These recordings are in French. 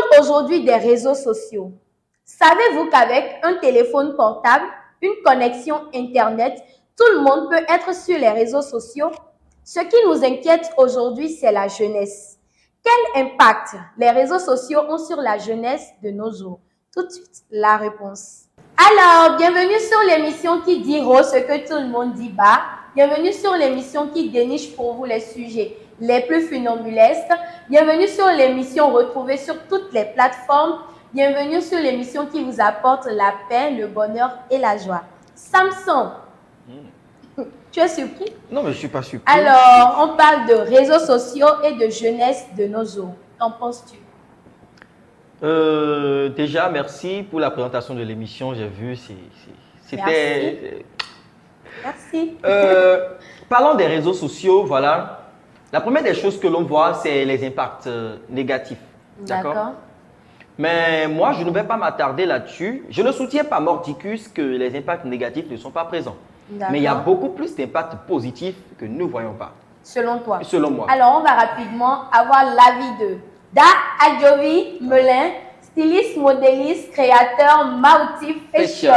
parle aujourd'hui des réseaux sociaux. Savez-vous qu'avec un téléphone portable, une connexion Internet, tout le monde peut être sur les réseaux sociaux? Ce qui nous inquiète aujourd'hui, c'est la jeunesse. Quel impact les réseaux sociaux ont sur la jeunesse de nos jours? Tout de suite, la réponse. Alors, bienvenue sur l'émission qui dit haut ce que tout le monde dit bas. Bienvenue sur l'émission qui déniche pour vous les sujets les plus funambulesques. Bienvenue sur l'émission retrouvée sur toutes les plateformes. Bienvenue sur l'émission qui vous apporte la paix, le bonheur et la joie. Samson, tu es surpris? Non, mais je ne suis pas surpris. Alors, on parle de réseaux sociaux et de jeunesse de nos jours. Qu'en penses-tu? Déjà, merci pour la présentation de l'émission. J'ai vu, c'était... Merci. Parlons des réseaux sociaux, voilà. La première des choses que l'on voit, c'est les impacts négatifs. D'accord. Mais moi, je ne vais pas m'attarder là-dessus. Je ne soutiens pas mordicus que les impacts négatifs ne sont pas présents. Mais il y a beaucoup plus d'impacts positifs que nous ne voyons pas. Selon toi? Selon moi. Alors, on va rapidement avoir l'avis de Da Adjovi Melin, styliste, modéliste, créateur, Mautif Fashion.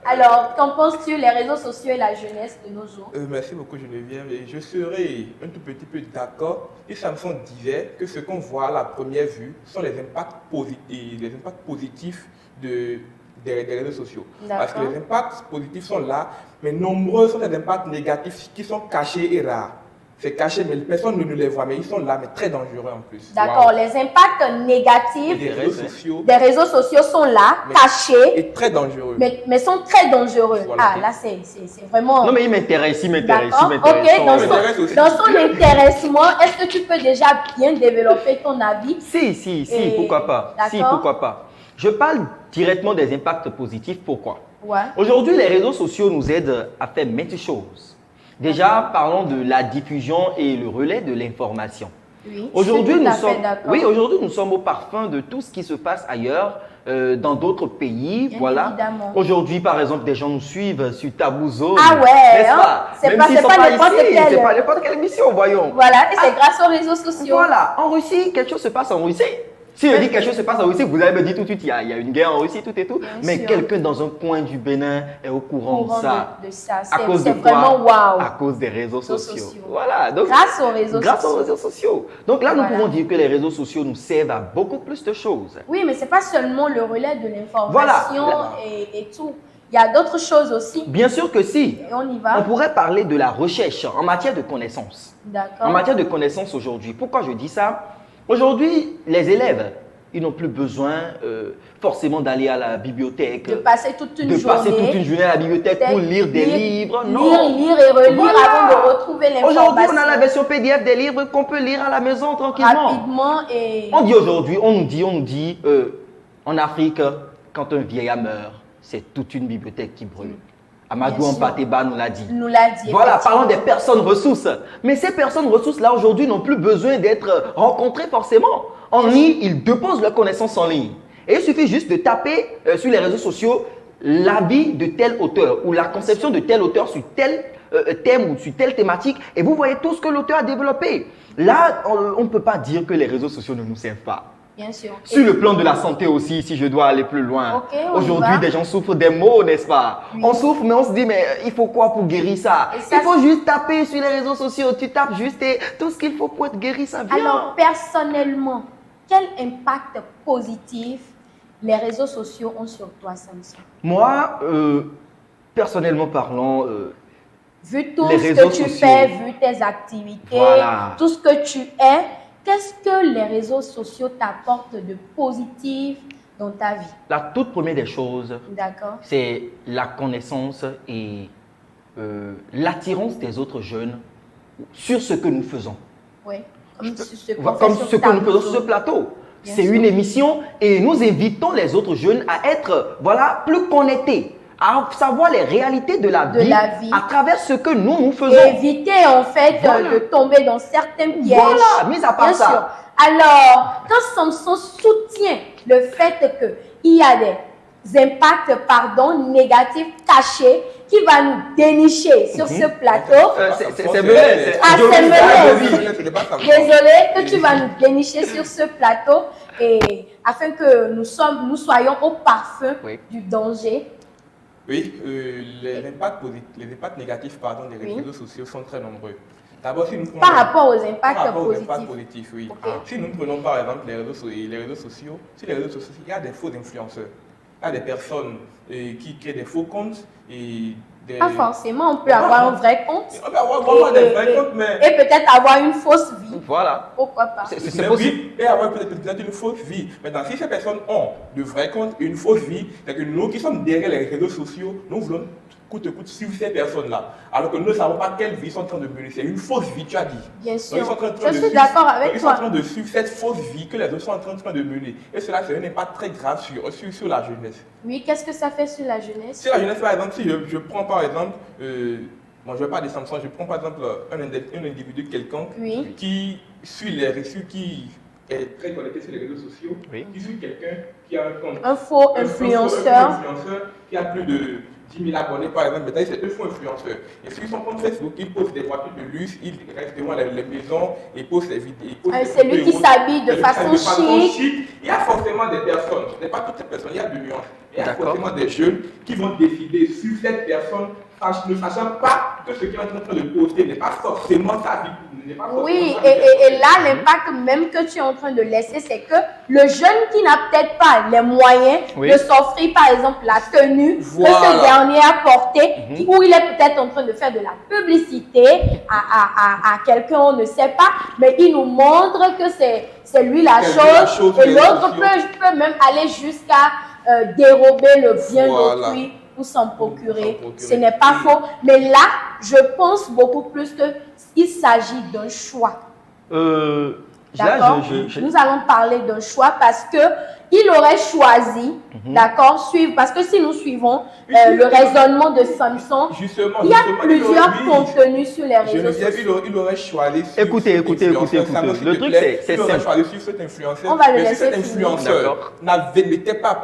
Alors, qu'en penses-tu les réseaux sociaux et la jeunesse de nos jours? Merci beaucoup Geneviève. Et je serais un tout petit peu d'accord si Samson disait que ce qu'on voit à la première vue sont les impacts positifs des réseaux sociaux. Parce que les impacts positifs sont là, mais nombreux sont les impacts négatifs qui sont cachés et rares. C'est caché, mais personne ne les voit, mais ils sont là, mais très dangereux en plus. D'accord, les impacts négatifs des réseaux sociaux sont là, cachés. Et très dangereux. Mais sont très dangereux. Voilà. Ah, là, c'est vraiment... Non, mais il m'intéresse, Ok, dans son intéressement, est-ce que tu peux déjà bien développer ton avis? Si, pourquoi pas. Si, pourquoi pas. Je parle directement des impacts positifs, pourquoi? Aujourd'hui, les réseaux sociaux nous aident à faire maintes choses. Déjà, parlons de la diffusion et le relais de l'information. Oui, aujourd'hui, nous sommes au parfum de tout ce qui se passe ailleurs, dans d'autres pays. Bien voilà. Évidemment. Aujourd'hui, par exemple, des gens nous suivent sur Tabou Zone. Ah ouais, n'est-ce pas? C'est pas n'importe quelle émission, voyons. Voilà, et c'est grâce aux réseaux sociaux. Voilà, en Russie, quelque chose se passe en Russie. Si je dis quelque chose se passe en Russie, vous allez me dire tout de suite, il y a une guerre en Russie, tout et tout. Mais quelqu'un dans un coin du Bénin est au courant de ça. À cause de vraiment waouh. À cause des réseaux sociaux. Voilà. Donc, grâce aux réseaux sociaux. Donc là, nous pouvons dire que les réseaux sociaux nous servent à beaucoup plus de choses. Oui, mais ce n'est pas seulement le relais de l'information et tout. Il y a d'autres choses aussi. Bien sûr que si. Et on y va. On pourrait parler de la recherche en matière de connaissances. D'accord. En matière de connaissances aujourd'hui. Pourquoi je dis ça? Aujourd'hui, les élèves, ils n'ont plus besoin forcément d'aller à la bibliothèque. De passer toute une journée à la bibliothèque pour lire des livres. Non. Lire et relire avant de retrouver l'information. Aujourd'hui, on a la version PDF des livres qu'on peut lire à la maison tranquillement. Rapidement et... On dit aujourd'hui, on nous dit, en Afrique, quand un vieillard meurt, c'est toute une bibliothèque qui brûle. Amadou Ampateba nous l'a dit. Voilà, parlons des personnes ressources. Mais ces personnes ressources-là, aujourd'hui, n'ont plus besoin d'être rencontrées forcément. En ligne, ils déposent leurs connaissances en ligne. Et il suffit juste de taper sur les réseaux sociaux l'avis de tel auteur ou la conception de tel auteur sur tel thème ou sur telle thématique et vous voyez tout ce que l'auteur a développé. Là, on ne peut pas dire que les réseaux sociaux ne nous servent pas. Bien sûr. Sur le plan de la santé aussi, si je dois aller plus loin. Aujourd'hui, des gens souffrent des maux, n'est-ce pas? Oui. On souffre, mais on se dit, mais il faut quoi pour guérir ça? Il faut juste taper sur les réseaux sociaux. Tu tapes juste et tout ce qu'il faut pour être guéri, ça vient. Alors, personnellement, quel impact positif les réseaux sociaux ont sur toi, Samson? Moi, personnellement parlant, vu tout ce que tu fais, vu tes activités, tout ce que tu es, qu'est-ce que les réseaux sociaux t'apportent de positif dans ta vie? La toute première des choses, c'est la connaissance et l'attirance des autres jeunes sur ce que nous faisons. Oui, comme ce que nous faisons sur ce plateau. C'est une émission et nous invitons les autres jeunes à être plus connectés, à savoir les réalités de la vie à travers ce que nous faisons. Éviter en fait de tomber dans certains pièges. Voilà, mis à part ça. Sûr. Alors, quand Samson soutient le fait qu'il y a des impacts négatifs cachés qui va nous dénicher sur ce plateau. C'est Menet. Ah, c'est Menet. Désolé, que tu vas nous dénicher sur ce plateau et afin que nous soyons au parfum du danger. Oui, les impacts négatifs des réseaux sociaux sont très nombreux. D'abord, si nous prenons par rapport aux impacts positifs, oui. Okay. Si nous prenons par exemple les réseaux sociaux, sur les réseaux sociaux, il y a des faux influenceurs. Il y a des personnes qui créent des faux comptes et pas forcément, on peut avoir un vrai compte. On peut avoir des vrais comptes, mais... Et peut-être avoir une fausse vie. Voilà. Pourquoi pas? C'est possible. Et avoir peut-être une fausse vie. Maintenant, si ces personnes ont de vrais comptes et une fausse vie, c'est que nous qui sommes derrière les réseaux sociaux, nous voulons coûte que coûte suivre ces personnes-là. Alors que nous ne savons pas quelle vie ils sont en train de mener. C'est une fausse vie, tu as dit. Bien sûr. Je suis d'accord avec toi. Ils sont en train de suivre cette fausse vie que les autres sont en train de mener. Et cela, c'est un impact très grave sur la jeunesse. Oui, qu'est-ce que ça fait sur la jeunesse? Sur la jeunesse, par exemple, si je prends par exemple, moi je ne vais pas descendre ça, je prends par exemple un individu quelconque qui suit les récits, qui est très connecté sur les réseaux sociaux, qui suit quelqu'un qui a un compte. Un faux influenceur qui a plus de 10 000 abonnés par exemple, mais c'est un faux influenceur. Et sur son compte Facebook, il poste des voitures de luxe, il reste devant les maisons, il poste des vidéos. C'est lui qui s'habille de façon chic. Il y a forcément des personnes, ce n'est pas toutes ces personnes, il y a de nuances. Il y a forcément des jeunes qui vont décider sur cette personne, ne sachant pas que ce qu'il est en train de poster n'est pas forcément sa vie. Oui, et là, l'impact même que tu es en train de laisser, c'est que le jeune qui n'a peut-être pas les moyens de s'offrir, par exemple, la tenue que ce dernier a portée, où il est peut-être en train de faire de la publicité à quelqu'un, on ne sait pas, mais il nous montre que c'est lui la chose, et l'autre peut même aller jusqu'à dérober le bien d'autrui pour s'en procurer. Ce n'est pas faux. Mais là, je pense beaucoup plus qu'il s'agit d'un choix. D'accord? Nous allons parler d'un choix parce que il aurait choisi, d'accord, suivre, parce que si nous suivons le raisonnement de Samson, il y a plusieurs contenus sur les réseaux sociaux. Il aurait choisi. Écoutez. Le truc, c'est il aurait choisi sur cet influenceur. On va le laisser. Si cet influenceur n'était pas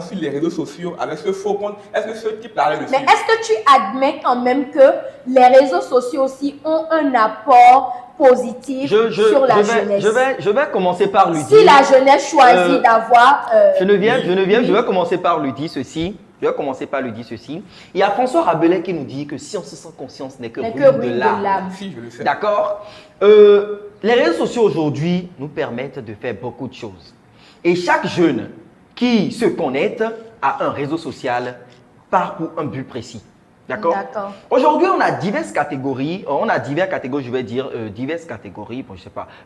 sur les réseaux sociaux avec ce faux compte, est-ce que ce type allait le suivre? Mais est-ce que tu admets quand même que les réseaux sociaux aussi ont un apport positif sur la jeunesse? Je vais commencer par lui dire. Si la jeunesse choisit d'avoir... Geneviève, je vais commencer par lui dire ceci. Il y a François Rabelais qui nous dit que science sans conscience n'est que ruine de l'âme. Si, je le sais. D'accord. Les réseaux sociaux aujourd'hui nous permettent de faire beaucoup de choses. Et chaque jeune qui se connecte à un réseau social part pour un but précis. D'accord. Aujourd'hui, on a diverses catégories,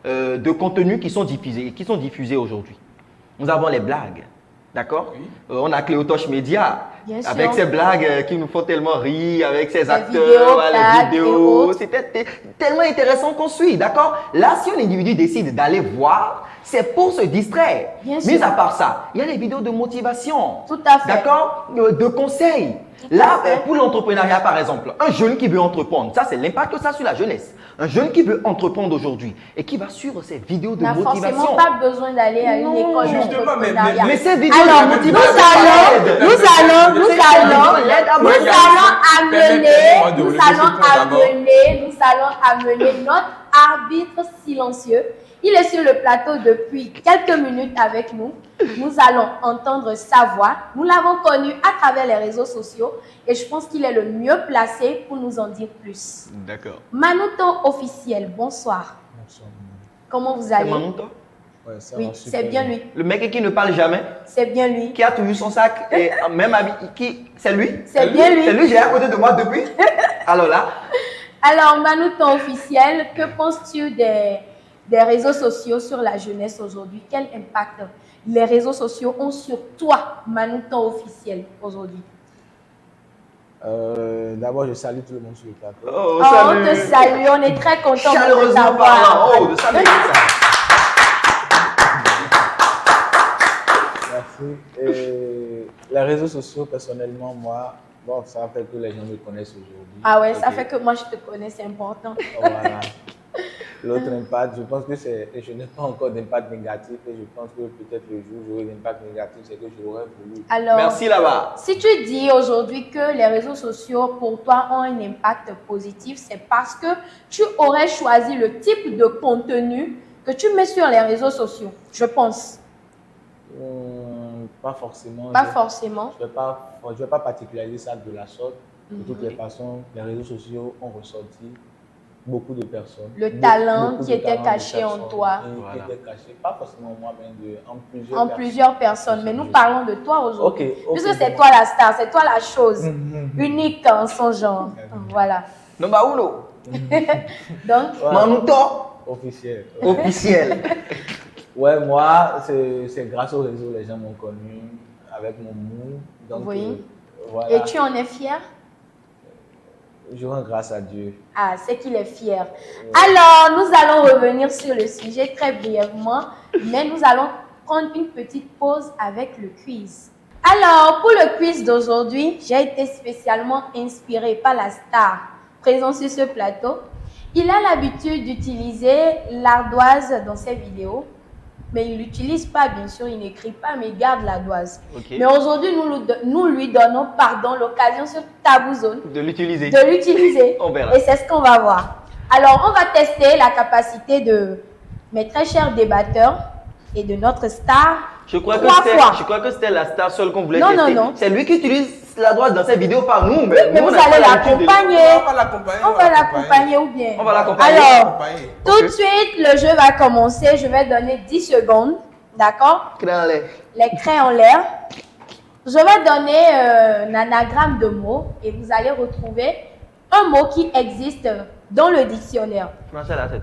de contenus qui sont diffusés aujourd'hui. Nous avons les blagues, d'accord. On a Cléotoche Média, avec ses blagues qui nous font tellement rire, avec ses acteurs, les vidéos. C'était tellement intéressant qu'on suit, d'accord. Là, si un individu décide d'aller voir, c'est pour se distraire. Mais à part ça, il y a les vidéos de motivation. Tout à fait. D'accord, de conseils. Là, pour l'entrepreneuriat, par exemple, un jeune qui veut entreprendre, ça c'est l'impact de ça sur la jeunesse. Un jeune qui veut entreprendre aujourd'hui et qui va suivre ces vidéos de motivation. Il n'a forcément pas besoin d'aller à une école d'entrepreneuriat. Mais ces vidéos de motivation, nous allons amener notre arbitre silencieux. Il est sur le plateau depuis quelques minutes avec nous. Nous allons entendre sa voix. Nous l'avons connu à travers les réseaux sociaux et je pense qu'il est le mieux placé pour nous en dire plus. D'accord. Manouton officiel, bonsoir. Bonsoir. Comment vous allez? C'est Manouton? Ouais, ça oui, va super c'est bien lui. Le mec qui ne parle jamais? C'est bien lui. Qui a toujours son sac et même habillé. C'est lui? C'est bien lui. C'est lui, j'ai à côté de moi depuis. Alors là. Alors, Manouton officiel, que penses-tu des réseaux sociaux sur la jeunesse aujourd'hui? Quel impact les réseaux sociaux ont sur toi, Manouton officiel, aujourd'hui? D'abord, je salue tout le monde sur le plateau. On te salue, on est très content de t'avoir. Merci. Et les réseaux sociaux, personnellement, moi, bon, ça fait que les gens me connaissent aujourd'hui. Ah ouais, ça fait que moi je te connais, c'est important. Voilà. L'autre impact, je pense que je n'ai pas encore d'impact négatif et je pense que peut-être le jour où j'aurai l'impact négatif, c'est que j'aurais voulu. Alors, merci là-bas. Si tu dis aujourd'hui que les réseaux sociaux pour toi ont un impact positif, c'est parce que tu aurais choisi le type de contenu que tu mets sur les réseaux sociaux, je pense. Pas forcément. Pas forcément. Je ne vais pas particulariser ça de la sorte. De toutes les façons, les réseaux sociaux ont ressorti beaucoup de personnes. Le talent qui était caché en toi. Qui était caché, pas forcément moi, mais en plusieurs personnes. Mais nous parlons de toi aujourd'hui. Okay, puisque c'est toi la star, c'est toi la chose unique en son genre. Voilà. Number uno. Donc, Manuto. Officiel. Ouais, moi, c'est grâce au réseau que les gens m'ont connu avec mon mot. Donc, oui. Voilà. Et tu en es fier? Je rends grâce à Dieu. Ah, c'est qu'il est fier. Alors, nous allons revenir sur le sujet très brièvement, mais nous allons prendre une petite pause avec le quiz. Alors, pour le quiz d'aujourd'hui, j'ai été spécialement inspirée par la star présente sur ce plateau. Il a l'habitude d'utiliser l'ardoise dans ses vidéos, mais il ne l'utilise pas, bien sûr, il n'écrit pas, mais il garde l'ardoise. Okay. Mais aujourd'hui, nous lui donnons, l'occasion sur Tabou Zone de l'utiliser. On verra. Et c'est ce qu'on va voir. Alors, on va tester la capacité de mes très chers débatteurs et de notre star. Je crois que c'était la star seule qu'on voulait tester. Non. C'est lui qui utilise la droite dans ses vidéos par nous. Mais nous, vous allez l'accompagner. On va l'accompagner ou bien. On va l'accompagner. Alors, tout de suite, le jeu va commencer. Je vais donner 10 secondes. D'accord? Les craies en l'air. Je vais donner un anagramme de mots et vous allez retrouver un mot qui existe dans le dictionnaire.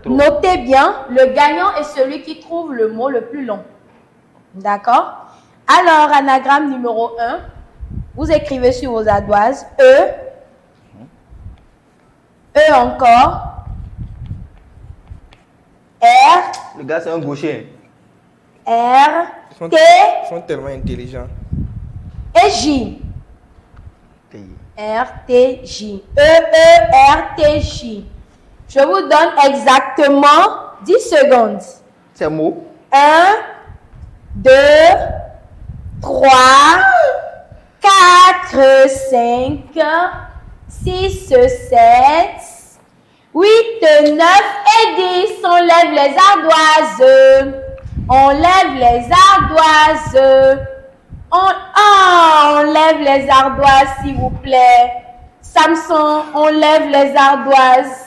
Notez bien, le gagnant est celui qui trouve le mot le plus long. D'accord? Alors, anagramme numéro 1, vous écrivez sur vos ardoises E, E encore, R. Le gars, c'est un gaucher. R, T. Ils sont tellement intelligents. Et J. R, T, J. E, R, T, J. Je vous donne exactement 10 secondes. C'est un mot. 1, 2, 3, 4, 5, 6, 7, 8, 9 et 10. On lève les ardoises. On lève les ardoises. On lève les ardoises, s'il vous plaît. Samson, on lève les ardoises.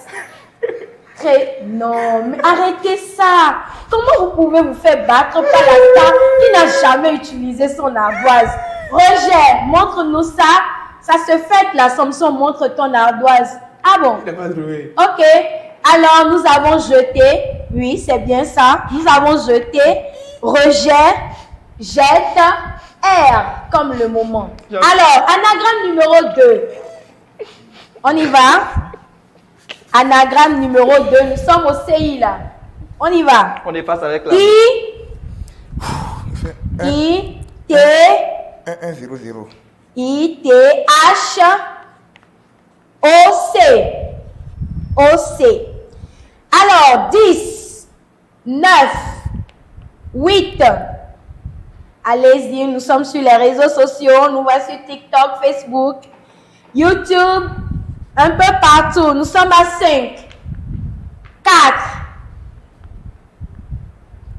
Non, mais arrêtez ça. Comment vous pouvez vous faire battre par la star qui n'a jamais utilisé son ardoise? Roger, montre-nous ça. Ça se fait là, Samson, montre ton ardoise. Ah bon? Il n'a pas trouvé. Ok. Alors, nous avons jeté. Oui, c'est bien ça. Nous avons jeté. Roger, jette. R, comme le moment. Alors, anagramme numéro 2. On y va. Anagramme numéro 2. Nous sommes au CI là. On y va. On est face avec la... I, T. 1, 0, 0. I, T, H. O, C. O, C. Alors, 10, 9, 8. Allez-y, nous sommes sur les réseaux sociaux. Nous voici sur TikTok, Facebook, YouTube. Un peu partout. Nous sommes à 5, 4,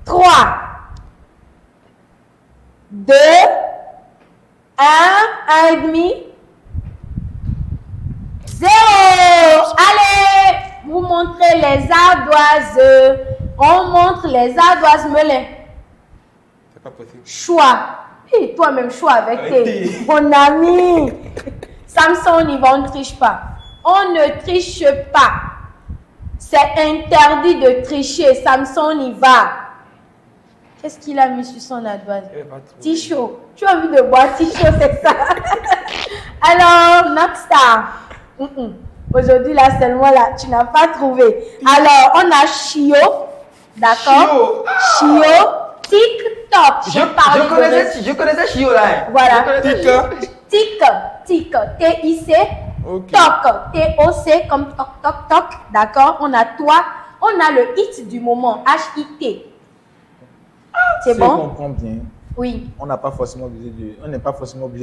3, 2, 1 et demi, 0. Allez, vous montrez les ardoises. On montre les ardoises melées. C'est pas possible. Choix. Et toi-même, choix avec tes. Mon ami. Samson, on y va, on ne triche pas. On ne triche pas. C'est interdit de tricher. Samson, on y va. Qu'est-ce qu'il a mis sur son ardoise? Ticho. Tu as envie de boire Ticho, c'est ça? Alors, Napstar. Aujourd'hui, là, seulement là, tu n'as pas trouvé. Alors, on a Chio. D'accord? Chio. TikTok. Je connaissais Chio là. Voilà. Tic, T-I-C. Okay. Toc, T-O-C comme toc, toc, toc. D'accord? On a toi. on a le hit du moment, H-I-T. C'est bon? Si on comprend bien, oui. On n'est pas forcément obligé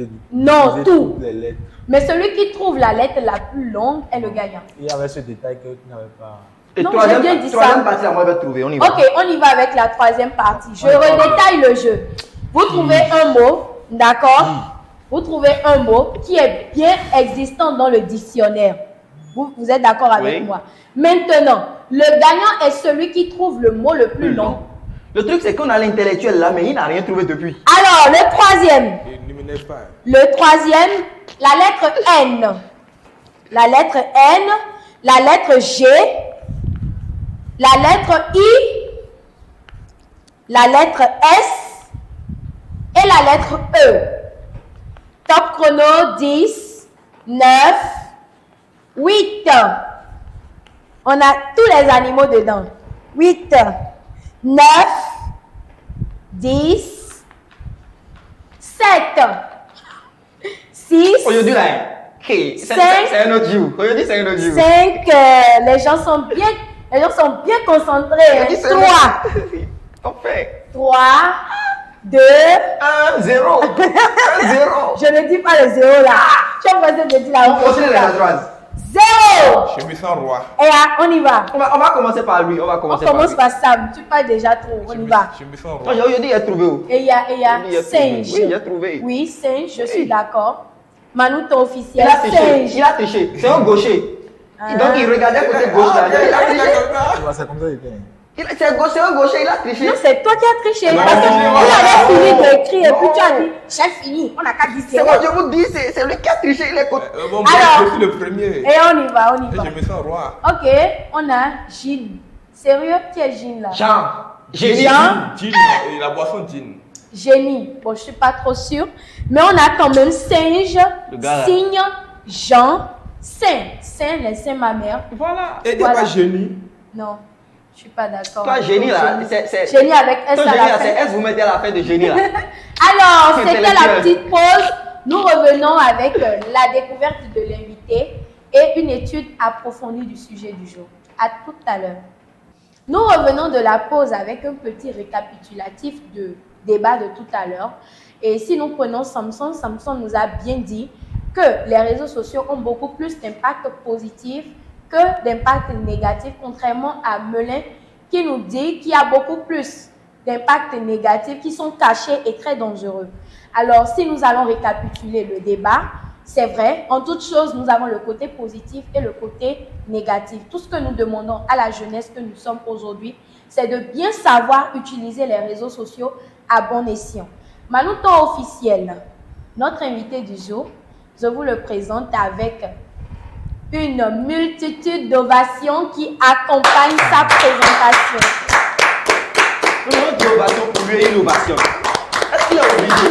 de non, tout. Les lettres. Mais celui qui trouve la lettre la plus longue est le gagnant. Il y avait ce détail que tu n'avais pas. Et non, troisième partie, moi, je vais trouver. On y va. Ok, on y va avec la troisième partie. Je redétaille le jeu. Vous trouvez un mot, d'accord? Vous trouvez un mot qui est bien existant dans le dictionnaire. Vous êtes d'accord avec moi? Maintenant, le gagnant est celui qui trouve le mot le plus long. Le truc, c'est qu'on a l'intellectuel là, mais il n'a rien trouvé depuis. Alors, le troisième. Le troisième, la lettre N. La lettre N, la lettre G, la lettre I, la lettre S et la lettre E. Top chrono, 10, 9, 8. On a tous les animaux dedans. 8, 9, 10, 7, 6, aujourd'hui là, c'est un autre jour. Aujourd'hui c'est un autre jour. 5, les gens sont bien concentrés. 3, On fait 3, 2, 1, 0. 1, 0. Je ne dis pas le 0 là. Tu as besoin de dire la phrase. 0. Je me sens roi. Et on y va. On va commencer par lui. On commence par Sam. Tu parles déjà trop. On y va. Je me sens roi. Aujourd'hui, il a trouvé où? Et il y a singe. Oui, il a trouvé. Oui, singe, je suis d'accord. Manu, ton officiel. Il a triché. C'est un gaucher. Donc il regardait côté gauche là. Il a triché. C'est comme ça qu'il fait. C'est un gaucher, il a triché. Non, c'est toi qui as triché. Parce que il avait fini d'écrire et puis tu as dit, j'ai fini. On n'a qu'à dire c'est moi, je vous dis, c'est lui qui a triché. Il est côté. Alors, je suis le premier. Et on y va. Je me sens roi. Ok, on a Gilles. Sérieux, qui est Gilles là? Jean. Gin, la boisson gin. Génie. Bon, je suis pas trop sûre. Mais on a quand même singe, cygne, Jean, saint. Saint, les saints, ma mère. Voilà. Et il n'y a pas génie. Non, je suis pas d'accord. Toi, génie là, c'est. Génie avec S à la fin. C'est S, vous mettez à la fin de génie là. Alors, c'était la petite pause. Nous revenons avec la découverte de l'invité et une étude approfondie du sujet du jour. À tout à l'heure. Nous revenons de la pause avec un petit récapitulatif de débat de tout à l'heure. Et si nous prenons Samson nous a bien dit que les réseaux sociaux ont beaucoup plus d'impact positif que d'impact négatif, contrairement à Melin qui nous dit qu'il y a beaucoup plus d'impacts négatifs qui sont cachés et très dangereux. Alors, si nous allons récapituler le débat, c'est vrai, en toute chose, nous avons le côté positif et le côté négatif. Tout ce que nous demandons à la jeunesse que nous sommes aujourd'hui, c'est de bien savoir utiliser les réseaux sociaux à bon escient. Maintenant, temps officiel, notre invité du jour, je vous le présente avec une multitude d'ovations qui accompagnent sa présentation. Une ovation pour lui et une ovation. Est-ce qu'il a oublié?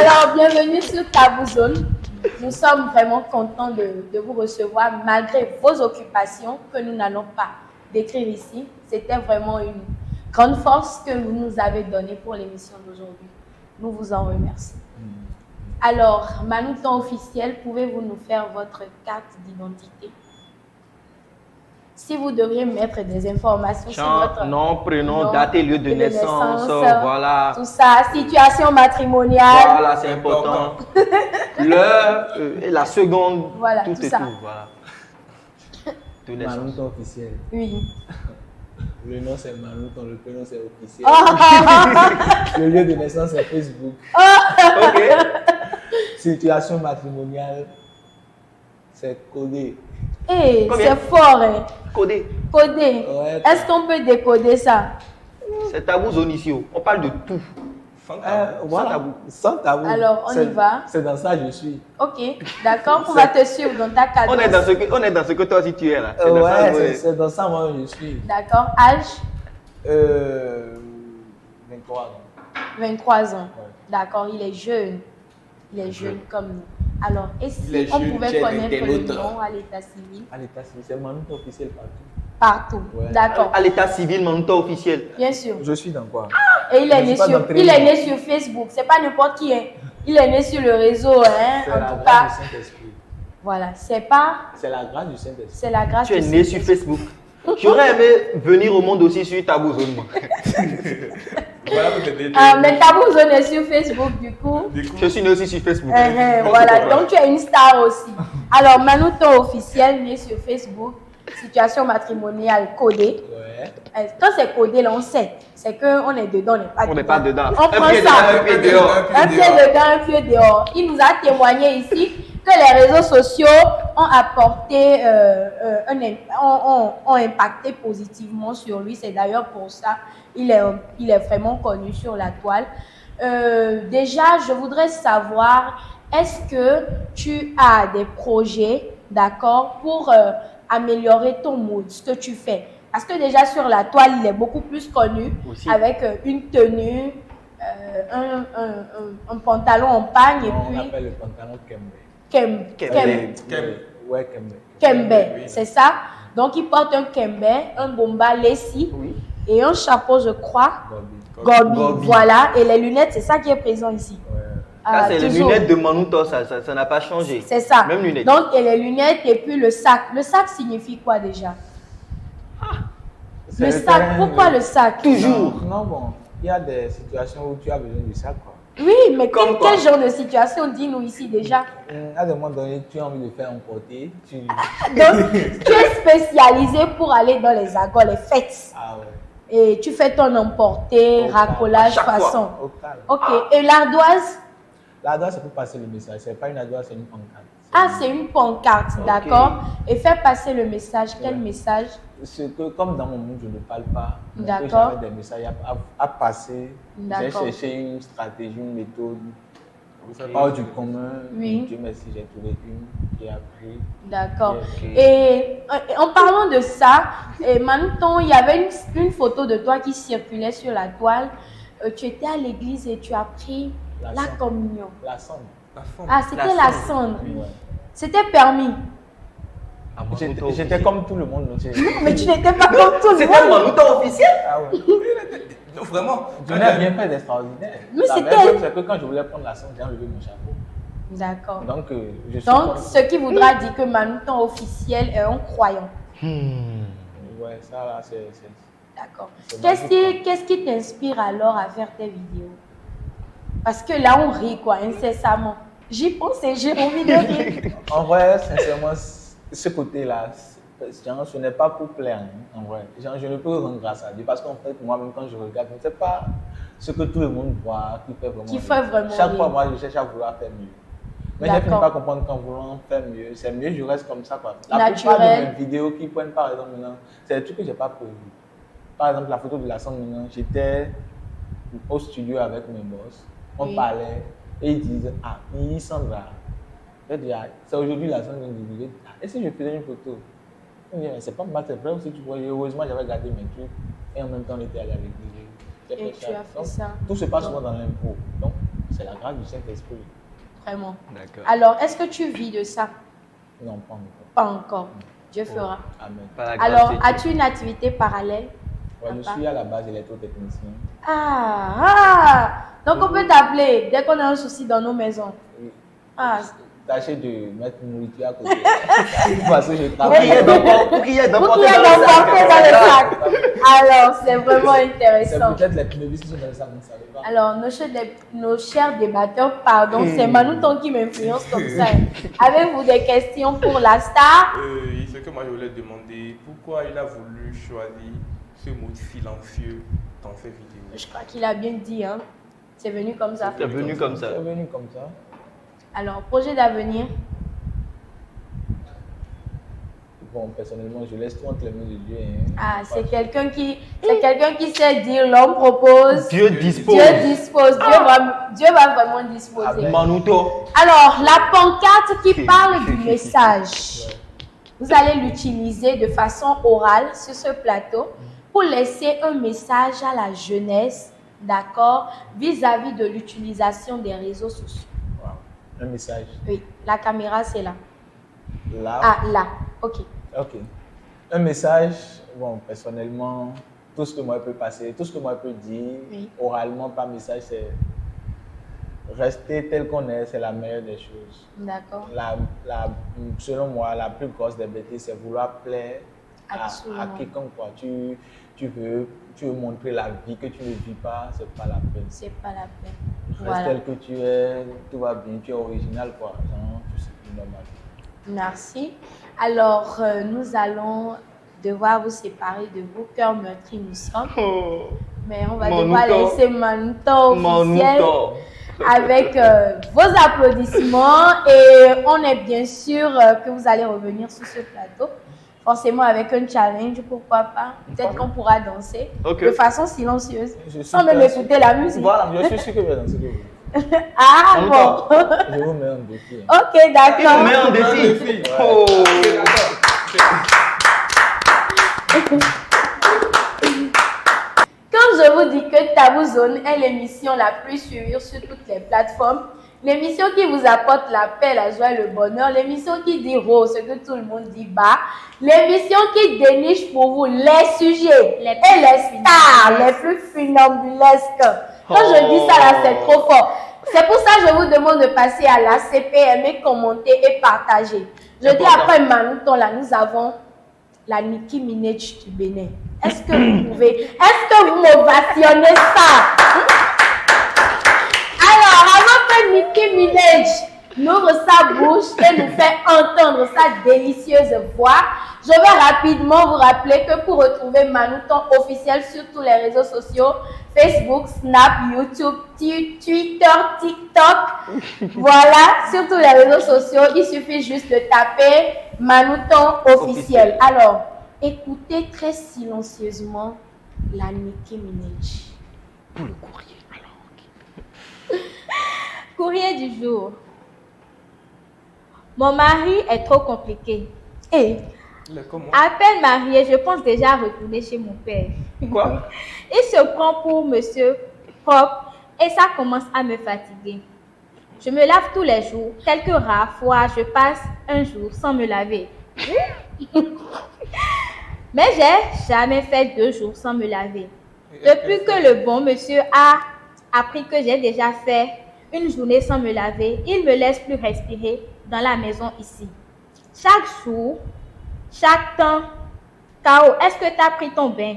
Alors, bienvenue sur Tabou Zone. Nous sommes vraiment contents de vous recevoir malgré vos occupations que nous n'allons pas décrire ici. C'était vraiment une grande force que vous nous avez donnée pour l'émission d'aujourd'hui. Nous vous en remercions. Alors, Manu, temps officiel, pouvez-vous nous faire votre carte d'identité? Si vous devriez mettre des informations sur votre nom, prénom, date et lieu de naissance, voilà. Tout ça, situation matrimoniale. Voilà, c'est important. L'heure et la seconde, voilà, tout tout et ça. tout, voilà. Malouton officiel. Oui. Le nom c'est Malouton, le prénom c'est officiel. Le lieu de naissance c'est Facebook. Ok. Situation matrimoniale, c'est codé. Hey, c'est fort, hein? Codé. Codé. Ouais. Est-ce qu'on peut décoder ça? C'est Tabou Zone ici. On parle de tout. Voilà. Sans tabou. Alors, on y va. C'est dans ça que je suis. Ok, d'accord. On va te suivre dans ta cadence. On est dans ce que toi aussi tu es là. C'est dans ça moi je suis. D'accord. Âge? 23 ans. 23 ans. Ouais. D'accord, il est jeune. Il est jeune comme nous. Alors, et si Les on jeunes pouvait tiennent connaître des le nôtres. nom à l'état civil? À l'état civil, c'est Malouton officiel partout. Partout. Ouais. D'accord. À l'état civil, mon temps officiel. Bien sûr. Je suis dans quoi? Et il est, Je né suis pas sur, dans il est Trémo. né sur Facebook. C'est pas n'importe qui. Hein. Il est né sur le réseau. Hein. C'est En la tout grâce cas, du Saint-Esprit. voilà. C'est pas. C'est la grâce du Saint-Esprit. C'est la grâce Tu es du né Saint-Esprit. sur Facebook. J'aurais aimé venir au monde aussi sur Tabou Zone, moi. Mais Tabou Zone est sur Facebook, du coup. Je suis né aussi sur Facebook. Voilà, donc tu es une star aussi. Alors, Manouton officiel, né sur Facebook, situation matrimoniale codée. Ouais. Quand c'est codé, là, on sait. C'est qu'on est dedans, on n'est pas dedans. On prend ça. Un pied dehors. Un pied dedans, un pied dehors. Il nous a témoigné ici que les réseaux sociaux ont apporté, ont impacté positivement sur lui. C'est d'ailleurs pour ça qu'il est vraiment connu sur la toile. Déjà, je voudrais savoir, est-ce que tu as des projets, d'accord, pour améliorer ton mood, ce que tu fais? Parce que déjà sur la toile, il est beaucoup plus connu aussi, avec une tenue, un pantalon en pagne et puis... On appelle le pantalon Kembe, c'est ça. Donc il porte un kembe, un bomba lacy et un chapeau, je crois. Gobi. Voilà. Et les lunettes, c'est ça qui est présent ici. C'est les lunettes de Manouton, ça n'a pas changé. C'est ça. Même lunettes. Donc, et les lunettes et puis le sac. Le sac signifie quoi déjà? Le sac, pourquoi le sac? Toujours. Non, bon, il y a des situations où tu as besoin du sac, quoi. Oui, mais quel genre de situation, dis-nous ici déjà? À un moment donné, tu as envie de faire emporter. Donc, tu es spécialisé pour aller dans les agos, les fêtes. Ah ouais. Et tu fais ton emporter, racolage, façon. Ok. Et l'ardoise? L'ardoise, c'est pour passer le message. C'est pas une ardoise, c'est une pancarte. Ah, c'est une pancarte, d'accord. Et faire passer le message. Quel message? C'est que comme dans mon monde, je ne parle pas. D'accord. J'avais des messages à passer. J'ai cherché une stratégie, une méthode. Hors du commun. Oui. Dieu merci, j'ai trouvé une qui a pris. D'accord. Et en parlant de ça, Manouton, il y avait une photo de toi qui circulait sur la toile. Tu étais à l'église et tu as pris la communion. La cendre. Ah, c'était la cendre. Oui. C'était permis. J'étais comme tout le monde. Mais tu n'étais pas comme tout le monde. C'était Manouton officiel? Ah ouais. Non, vraiment. Je n'ai rien fait d'extraordinaire. Mais c'était... C'est que quand je voulais prendre la cendre, j'ai enlevé mon chapeau. D'accord. Donc, ce qui voudra dire que Manouton officiel est un croyant. Ouais, ça là, c'est... D'accord. Qu'est-ce qui t'inspire alors à faire tes vidéos? Parce que là, on rit quoi, incessamment. J'y pense et j'ai envie de rire. En vrai, sincèrement, ce côté-là, ce n'est pas pour plaire, hein, en vrai. Je ne peux rendre grâce à Dieu parce qu'en fait, moi-même, quand je regarde, ce n'est pas ce que tout le monde voit qui fait vraiment Chaque fois, moi, je cherche à vouloir faire mieux. Mais je ne finis pas comprendre qu'en voulant faire mieux, c'est mieux, je reste comme ça, quoi. La plupart de mes vidéos qui prennent, par exemple, maintenant, c'est des trucs que je n'ai pas prévu. Par exemple, la photo de la cendre maintenant, j'étais au studio avec mes boss, on parlait, et ils disaient, ah, il semble là. Je dis, ah, c'est aujourd'hui la cendre, ils disaient, ah, et si je faisais une photo? On dit, c'est pas mal, c'est vrai aussi, tu vois, heureusement j'avais gardé mes trucs, et en même temps on était allé à l'église. Et tu as fait ça. Tout se passe souvent dans l'impôt, donc c'est la grâce du Saint-Esprit. Vraiment. D'accord. Alors, est-ce que tu vis de ça? Non, pas encore. Pas encore. Dieu fera. Amen. Alors, as-tu une activité parallèle? Ouais, je suis à la base électrotechnicien. Donc on peut t'appeler dès qu'on a un souci dans nos maisons. Oui. Ah. Tâchez de mettre une nourriture à côté. Parce que je travaille. Pour qu'il y ait d'emporter dans le sac. Alors, c'est vraiment intéressant. C'est peut-être les pneus qui sont dans le sac, vous ne savez pas. Alors, nos chers débatteurs, pardon, c'est Manouton qui m'influence comme ça. Avez-vous des questions pour la star? Ce que moi je voulais demander, pourquoi il a voulu choisir ce mot silencieux dans ses vidéos? Je crois qu'il a bien dit, hein. C'est venu comme ça. C'est venu comme ça. C'est venu comme ça. Alors, projet d'avenir? Bon, personnellement, je laisse tout entre les mains de Dieu. Hein. Ah, c'est quelqu'un qui sait dire, l'homme propose. Dieu dispose. Dieu dispose. Dieu va vraiment disposer. Manouton. Alors, la pancarte qui parle du message. Vous allez l'utiliser de façon orale sur ce plateau pour laisser un message à la jeunesse, d'accord, vis-à-vis de l'utilisation des réseaux sociaux. Wow. Un message. Oui, la caméra c'est là. Là. Ah, là, ok. Ok. Un message, bon, personnellement, tout ce que moi je peux passer, tout ce que moi je peux dire, oralement par message, c'est rester tel qu'on est, c'est la meilleure des choses. D'accord. Selon moi, la plus grosse des bêtises, c'est vouloir plaire à quiconque, quoi. Tu veux montrer la vie que tu ne vis pas, c'est pas la peine. C'est pas la peine. Reste tel que tu es, tout va bien, tu es original, quoi. Genre, c'est plus normal. Merci. Alors, nous allons devoir vous séparer de vos cœurs meurtris, nous sommes. Mais on va devoir laisser Manouton officiel avec vos applaudissements. Et on est bien sûr que vous allez revenir sur ce plateau. Forcément avec un challenge, pourquoi pas. Peut-être qu'on pourra danser de façon silencieuse, sans même écouter la musique. Voilà, je suis sûr que je vais danser. Ah bon. Je vous mets en défi. Ok, d'accord. Je vous mets en défi. Oh. Quand je vous dis que Tabou Zone est l'émission la plus suivie sur toutes les plateformes, l'émission qui vous apporte la paix, la joie et le bonheur, l'émission qui dit haut ce que tout le monde dit bas, l'émission qui déniche pour vous les sujets et les stars les plus funambulesques. Quand je dis ça là, c'est trop fort. C'est pour ça que je vous demande de passer à l'ACP, aimer, commenter et partager. Je dis après Manouton, là, nous avons la Nicki Minaj du Bénin. Est-ce que vous pouvez, est-ce que vous m'ovationnez ça? Alors, avant que Nicki Minaj n'ouvre sa bouche et nous fait entendre sa délicieuse voix, je vais rapidement vous rappeler que pour retrouver Manouton officiel sur tous les réseaux sociaux, Facebook, Snap, YouTube, Twitter, TikTok, voilà, sur tous les réseaux sociaux, il suffit juste de taper Manouton officiel. Alors, écoutez très silencieusement la Nicki Minaj. Pour le courrier, alors. Courrier du jour. Mon mari est trop compliqué. Et à peine marié, je pense déjà retourner chez mon père. Quoi? Il se prend pour monsieur propre et ça commence à me fatiguer. Je me lave tous les jours. Quelques rares fois, je passe un jour sans me laver. Mais j'ai jamais fait 2 jours sans me laver. Depuis que le bon monsieur a appris que j'ai déjà fait une journée sans me laver, il me laisse plus respirer dans la maison ici. Chaque jour, chaque temps, K.O., est-ce que tu as pris ton bain?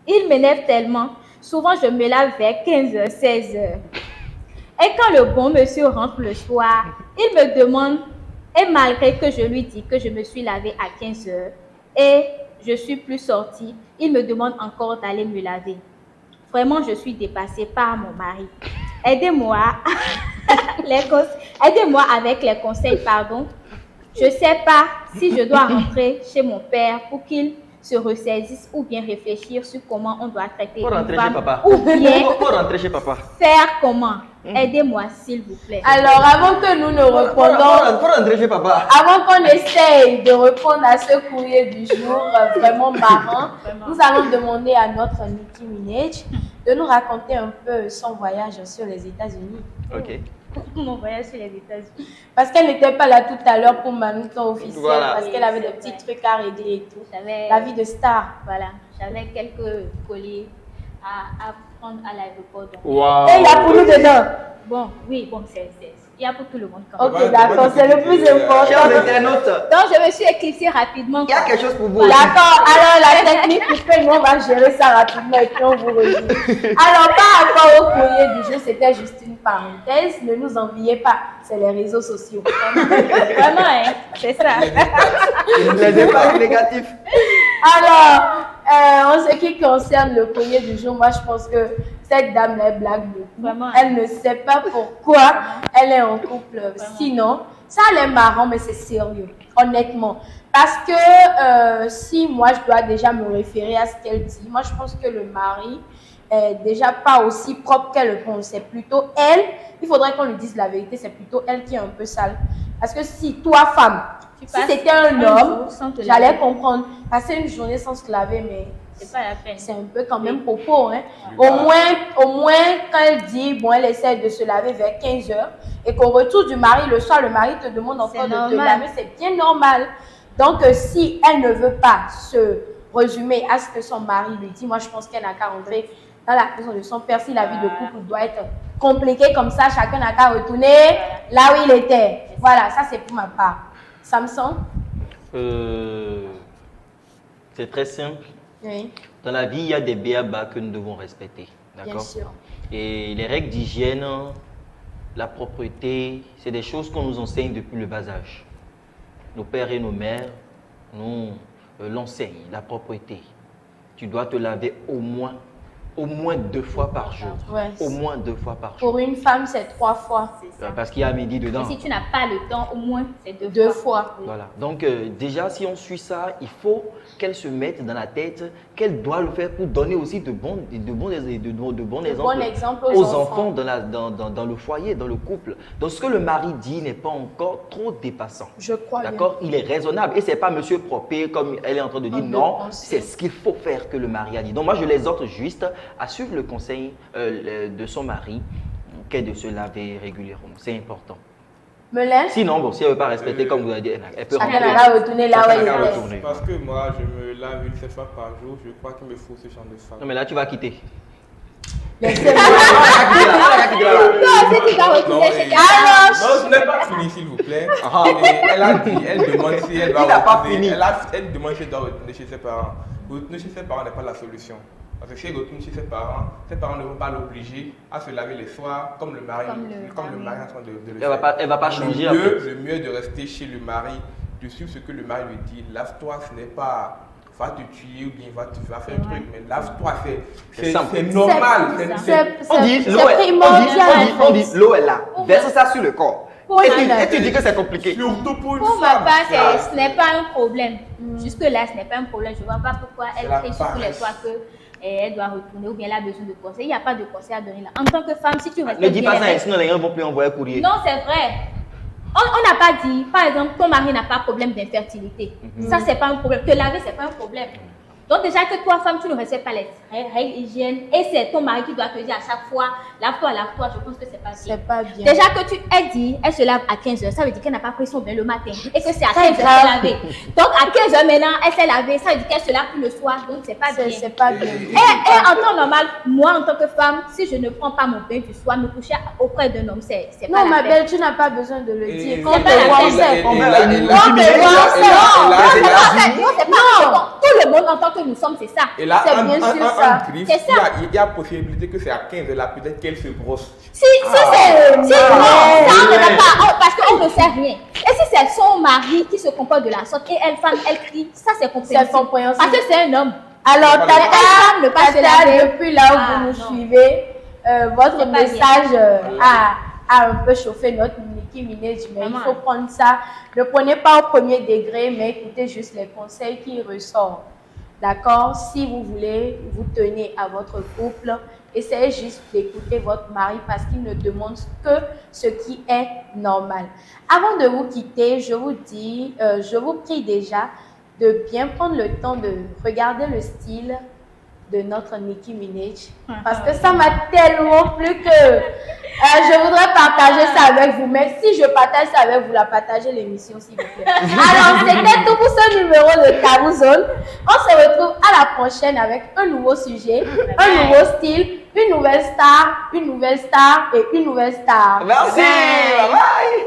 Il m'énerve tellement. Souvent, je me lave vers 15h, 16h. Et quand le bon monsieur rentre le soir, il me demande, et malgré que je lui dis que je me suis lavée à 15h et je suis plus sortie, il me demande encore d'aller me laver. Vraiment, je suis dépassée par mon mari. Aidez-moi aidez-moi avec les conseils, pardon. Je ne sais pas si je dois rentrer chez mon père pour qu'il se ressaisisse ou bien réfléchir sur comment on doit traiter une femme ou bien Faut rentrer chez papa. Faire comment. Aidez-moi, s'il vous plaît. alors, avant que nous ne répondons, Faut rentrer chez papa. avant qu'on essaye de répondre à ce courrier du jour vraiment marrant, nous allons demander à notre Nicki Minaj de nous raconter un peu son voyage sur les États-Unis. Ok. Mon voyage sur les États-Unis. Parce qu'elle n'était pas là tout à l'heure pour Manouton officiel, Voilà. parce qu'elle avait des petits trucs à régler et tout. J'avais La vie de star. Voilà, j'avais quelques colis à prendre à l'aéroport. Donc. Waouh. Et il y a pour nous dedans. Bon, oui, bon, il y a pour tout le monde quand même. Ok, d'accord, c'est le plus important. Chers internautes, Donc, je me suis éclipsée rapidement. il y a quelque chose pour vous. aussi. D'accord, alors la technique qui fait, nous on va gérer ça rapidement et puis on vous rejoint. Alors, par rapport au courrier du jour, c'était juste une parenthèse. Ne nous enviez pas, c'est les réseaux sociaux. Vraiment, hein, c'est ça. Les impacts négatifs. Alors, en ce qui concerne le courrier du jour, moi je pense que cette dame elle blague beaucoup. Vraiment. Elle ne sait pas pourquoi elle est en couple. Sinon, ça elle est marrant, mais c'est sérieux, honnêtement. Parce que si moi je dois déjà me référer à ce qu'elle dit, moi je pense que le mari est déjà pas aussi propre qu'elle le pense. C'est plutôt elle, il faudrait qu'on lui dise la vérité, c'est plutôt elle qui est un peu sale. Parce que si toi, femme, si c'était un homme, j'allais comprendre. Passer une journée sans se laver, mais c'est pas la peine. C'est un peu quand même popo. Hein. Au moins, quand elle dit, bon, elle essaie de se laver vers 15h et qu'au retour du mari, le soir, le mari te demande encore de te laver, c'est bien normal. Donc, si elle ne veut pas se résumer à ce que son mari lui dit, moi, je pense qu'elle n'a qu'à rentrer dans la maison de son père. Si la vie de couple doit être compliquée comme ça, chacun n'a qu'à retourner là où il était. Voilà, ça, c'est pour ma part. Samson? C'est très simple. Oui. Dans la vie, il y a des b.a.-ba que nous devons respecter. D'accord? Bien sûr. Et les règles d'hygiène, la propreté, c'est des choses qu'on nous enseigne depuis le bas âge. Nos pères et nos mères nous l'enseignent, la propreté. Tu dois te laver au moins 2 fois par jour. Ouais. Au moins 2 fois par jour. Pour une femme, c'est 3 fois. Parce qu'il y a midi dedans. Et si tu n'as pas le temps, au moins, c'est 2 fois. 2 fois. Voilà. Donc, déjà, si on suit ça, il faut qu'elle se mette dans la tête qu'elle doit le faire pour donner aussi de bons exemples aux enfants dans le foyer, dans le couple. Donc, ce que le mari dit n'est pas encore trop dépassant. Je crois bien. D'accord? Il est raisonnable. Et ce n'est pas monsieur propre comme elle est en train de dire. Non, c'est ce qu'il faut faire que le mari a dit. Donc, moi, je l'exhorte juste à suivre le conseil de son mari, qu'est de se laver régulièrement. C'est important. Sinon, bon, si elle ne veut pas respecter, comme vous l'avez dit, elle peut retourner là où elle est. Parce que moi, je me lave 7 fois par jour, je crois qu'il me faut ce genre de femme. Non, mais là, tu vas quitter. Non, ce n'est pas fini, s'il vous plaît. Elle a dit, elle demande si elle va retourner. Elle demande si elle doit retourner chez ses parents. Retourner chez ses parents n'est pas la solution. Parce que si elle retourne chez ses parents ne vont pas l'obliger à se laver les soirs comme le mari est en train de le faire. Elle va pas changer. Le mieux est de rester chez le mari, de suivre ce que le mari lui dit. Lave-toi, ce n'est pas va te tuer ou bien va faire un truc, mais lave-toi, c'est normal. On dit l'eau est là, verse ça sur le corps. Et tu dis que c'est compliqué. Surtout pour une femme. Pour ma part, ce n'est pas un problème. Jusque-là, ce n'est pas un problème. Je ne vois pas pourquoi elle crie sur tous les toits qu'elle doit retourner ou bien elle a besoin de conseils. Il n'y a pas de conseils à donner là. En tant que femme, si tu respectes ne dis pas ça, sinon les gens ne vont plus envoyer courrier. Non, c'est vrai. On n'a pas dit, par exemple, ton mari n'a pas de problème d'infertilité. Ça, c'est pas un problème. Te laver, c'est pas un problème. Donc déjà que toi, femme, tu ne respectes pas les règles hygiène et c'est ton mari qui doit te dire à chaque fois, lave-toi, je pense que c'est pas bien. C'est pas bien. Déjà que elle dit, elle se lave à 15h, ça veut dire qu'elle n'a pas pris son bain le matin et que c'est à 15h qu'elle s'est lavée. Donc à 15h maintenant, elle s'est lavée, ça veut dire qu'elle se lave plus le soir, donc c'est pas bien. C'est pas bien. Et en temps normal, moi en tant que femme, si je ne prends pas mon bain du soir, me coucher auprès d'un homme, c'est pas la peine. Non, ma belle, tu n'as pas besoin de le dire. Quand te voit, c'est tout le monde en tant que nous sommes, c'est ça. Et là, bien sûr ça. Il y a possibilité que c'est à 15 là, peut-être qu'elle se brosse. Non, ça on ne va pas, parce qu'on ne sait rien. Et si c'est son mari qui se comporte de la sorte et elle, femme, elle crie, ça c'est compréhensible. Parce que c'est un homme. Alors, Tata, depuis là où vous nous suivez, votre message a un peu chauffé notre Nicki Minaj, mais il faut prendre ça. Ne prenez pas au premier degré, mais écoutez juste les conseils qui ressortent. D'accord? Si vous voulez vous tenir à votre couple, essayez juste d'écouter votre mari parce qu'il ne demande que ce qui est normal. Avant de vous quitter, je vous prie déjà de bien prendre le temps de regarder le style de notre Nicki Minaj parce que ça m'a tellement plu que je voudrais partager ça avec vous, mais si je partage ça avec vous, la partagez l'émission s'il vous plaît. Alors c'était tout pour ce numéro de Tabou Zone. On se retrouve à la prochaine avec un nouveau sujet, un nouveau style, une nouvelle star et une nouvelle star. Merci, bye bye.